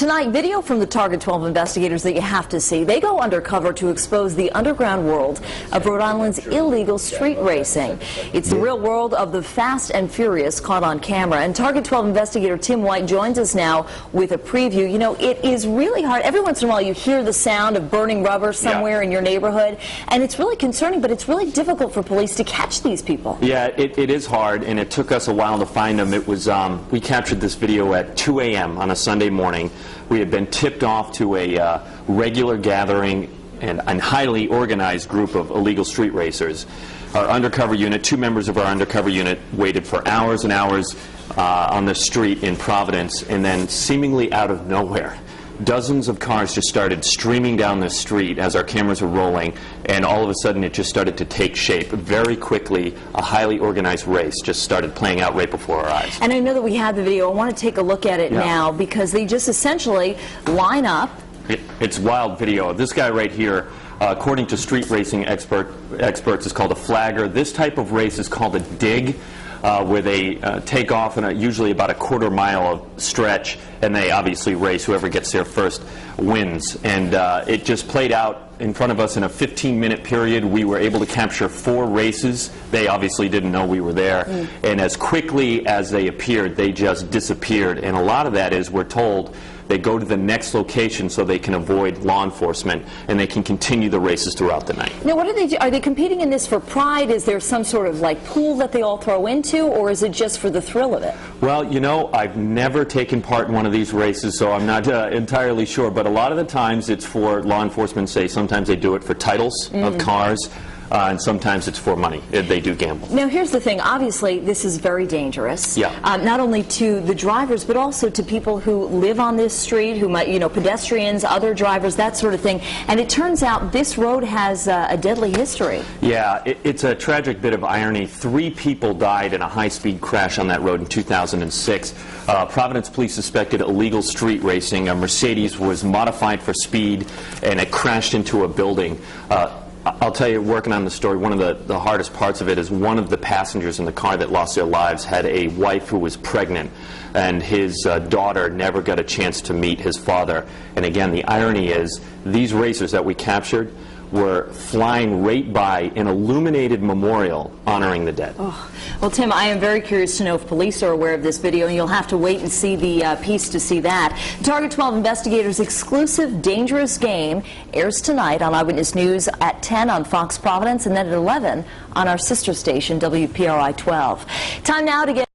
Tonight, video from the Target 12 investigators that you have to see. They go undercover to expose the underground world of Rhode Island's illegal street racing. It's the real world of the fast and furious caught on camera. And Target 12 investigator Tim White joins us now with a preview. You know, it is really hard. Every once in a while you hear the sound of burning rubber somewhere in your neighborhood, and it's really concerning, but it's really difficult for police to catch these people. Yeah, it is hard, and it took us a while to find them. It was, we captured this video at 2 a.m. on a Sunday morning. We had been tipped off to a regular gathering and a highly organized group of illegal street racers. Our undercover unit, two members of our undercover unit, waited for hours and hours on the street in Providence, and then seemingly out of nowhere, dozens of cars just started streaming down the street as our cameras were rolling, and all of a sudden it just started to take shape. Very quickly, a highly organized race just started playing out right before our eyes. And I know that we have the video. I want to take a look at it now, because they just essentially line up. It's wild video. This guy right here, according to street racing experts, is called a flagger. This type of race is called a dig, where they take off in usually about a quarter-mile stretch, and they obviously race. Whoever gets there first wins. And it just played out in front of us in a 15-minute period. We were able to capture 4 races. They obviously didn't know we were there. And as quickly as they appeared, they just disappeared. And a lot of that is, we're told, they go to the next location so they can avoid law enforcement, and they can continue the races throughout the night. Now, what do they do? Are they competing in this for pride? Is there some sort of like pool that they all throw into, or is it just for the thrill of it? Well, you know, I've never taken part in one of these races, so I'm not entirely sure. But a lot of the times it's for law enforcement. Say sometimes they do it for titles of cars. And sometimes it's for money. They do gamble. Now, here's the thing. Obviously, this is very dangerous. Yeah. Not only to the drivers, but also to people who live on this street, who might, you know, pedestrians, other drivers, that sort of thing. And it turns out this road has a deadly history. Yeah, it's a tragic bit of irony. 3 people died in a high-speed crash on that road in 2006. Providence police suspected illegal street racing. A Mercedes was modified for speed, and it crashed into a building. I'll tell you, working on the story, one of the hardest parts of it is one of the passengers in the car that lost their lives had a wife who was pregnant, and his daughter never got a chance to meet his father. And again, the irony is, these racers that we captured were flying right by an illuminated memorial honoring the dead. Oh. Well, Tim, I am very curious to know if police are aware of this video, and you'll have to wait and see the piece to see that. Target 12 investigators' exclusive Dangerous Game airs tonight on Eyewitness News at 10 on Fox Providence, and then at 11 on our sister station, WPRI 12. Time now to get